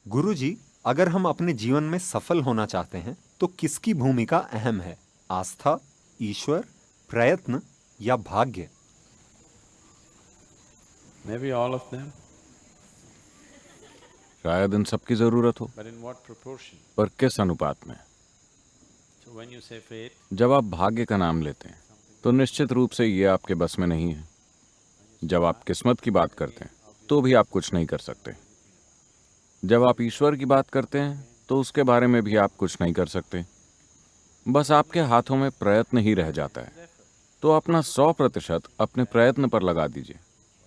गुरुजी, अगर हम अपने जीवन में सफल होना चाहते हैं तो किसकी भूमिका अहम है? आस्था, ईश्वर, प्रयत्न या भाग्य? Maybe all of them, शायद इन सब की जरूरत हो, but in what proportion? पर किस अनुपात में? So when you say fate, जब आप भाग्य का नाम लेते हैं तो निश्चित रूप से ये आपके बस में नहीं है। जब आप किस्मत की बात करते हैं तो भी आप कुछ नहीं कर सकते। जब आप ईश्वर की बात करते हैं तो उसके बारे में भी आप कुछ नहीं कर सकते। बस आपके हाथों में प्रयत्न ही रह जाता है। तो अपना 100% अपने प्रयत्न पर लगा दीजिए।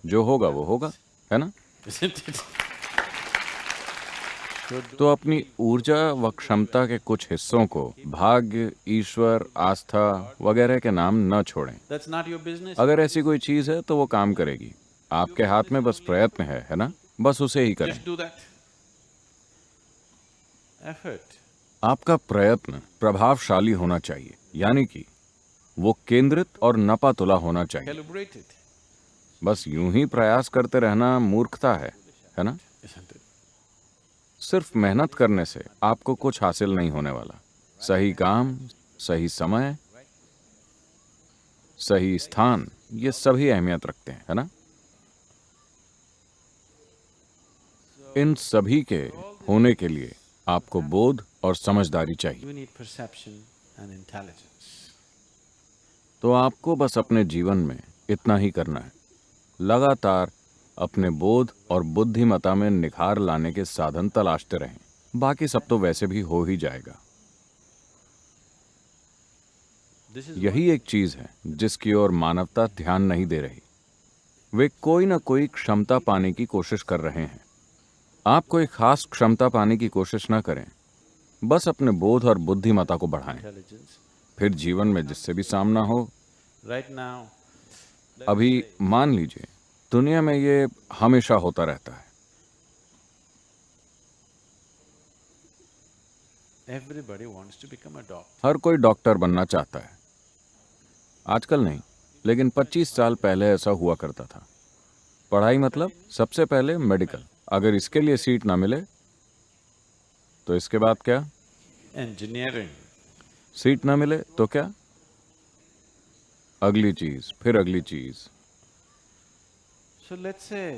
जो होगा वो होगा, है ना? isn't it? तो अपनी ऊर्जा व क्षमता के कुछ हिस्सों को भाग्य, ईश्वर, आस्था वगैरह के नाम न छोड़ें। That's not your business. अगर ऐसी कोई चीज है तो वो काम करेगी। आपके हाथ में बस प्रयत्न है ना? बस उसे ही करें। Just do that. Effort. आपका प्रयत्न प्रभावशाली होना चाहिए, यानी कि वो केंद्रित और नपातुला होना चाहिए। Calibrate it, बस यूं ही प्रयास करते रहना मूर्खता है ना? isn't it? सिर्फ मेहनत करने से आपको कुछ हासिल नहीं होने वाला। सही काम, सही समय, सही स्थान, ये सभी अहमियत रखते हैं, है ना? इन सभी के होने के लिए आपको बोध और समझदारी चाहिए। You need perception and intelligence. तो आपको बस अपने जीवन में इतना ही करना है। लगातार अपने बोध और बुद्धिमत्ता में निखार लाने के साधन तलाशते रहें। बाकी सब तो वैसे भी हो ही जाएगा। This is यही एक चीज है जिसकी ओर मानवता ध्यान नहीं दे रही। वे कोई ना कोई क्षमता पाने की कोशिश कर रहे हैं। आप कोई खास क्षमता पाने की कोशिश ना करें, बस अपने बोध और बुद्धिमत्ता को बढ़ाएं। intelligence. फिर जीवन में जिससे भी सामना हो। Right now, अभी मान लीजिए दुनिया में ये हमेशा होता रहता है। everybody wants to become a doctor. हर कोई डॉक्टर बनना चाहता है। आजकल नहीं, लेकिन 25 साल पहले ऐसा हुआ करता था। पढ़ाई मतलब सबसे पहले मेडिकल। अगर इसके लिए सीट ना मिले तो इसके बाद क्या? Engineering. सीट ना मिले तो क्या? अगली चीज, फिर अगली चीज। So let's say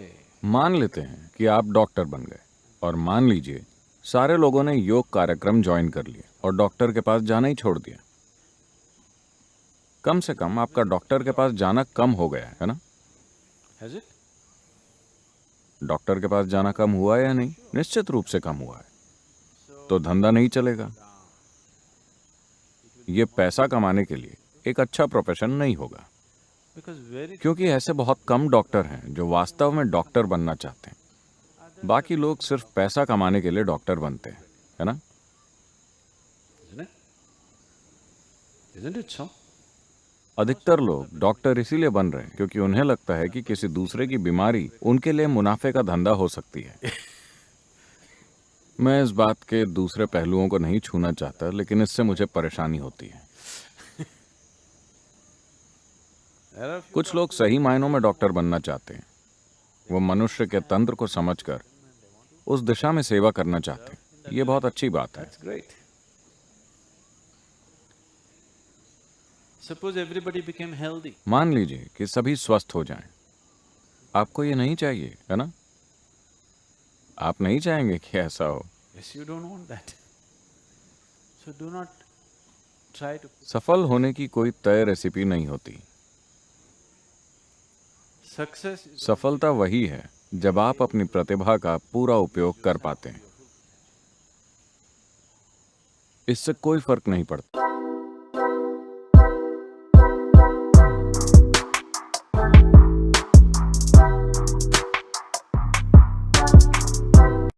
मान लेते हैं कि आप डॉक्टर बन गए, और मान लीजिए सारे लोगों ने योग कार्यक्रम ज्वाइन कर लिए और डॉक्टर के पास जाना ही छोड़ दिया। कम से कम आपका डॉक्टर के पास जाना कम हो गया है ना? has it? डॉक्टर के पास जाना कम हुआ या नहीं? निश्चित रूप से कम हुआ है। तो धंधा नहीं चलेगा। ये पैसा कमाने के लिए एक अच्छा प्रोफेशन नहीं होगा, Because very क्योंकि ऐसे बहुत कम डॉक्टर हैं जो वास्तव में डॉक्टर बनना चाहते हैं। बाकी लोग सिर्फ पैसा कमाने के लिए डॉक्टर बनते हैं, है ना? isn't it? Isn't it so? अधिकतर लोग डॉक्टर इसीलिए बन रहे हैं क्योंकि उन्हें लगता है कि किसी दूसरे की बीमारी उनके लिए मुनाफे का धंधा हो सकती है। मैं इस बात के दूसरे पहलुओं को नहीं छूना चाहता, लेकिन इससे मुझे परेशानी होती है। There are few कुछ लोग सही मायनों में डॉक्टर बनना चाहते हैं। वो मनुष्य के तंत्र को समझकर उस दिशा में सेवा करना चाहते हैं। ये बहुत अच्छी बात है। That's great. Suppose everybody became healthy. मान लीजिए कि सभी स्वस्थ हो जाएं। आपको ये नहीं चाहिए, है ना? आप नहीं चाहेंगे कि ऐसा हो। Yes, you don't want that. So do not try to. सफल होने की कोई तय रेसिपी नहीं होती। Success is सफलता वही है जब आप अपनी प्रतिभा का पूरा उपयोग कर पाते हैं। इससे कोई फर्क नहीं पड़ता।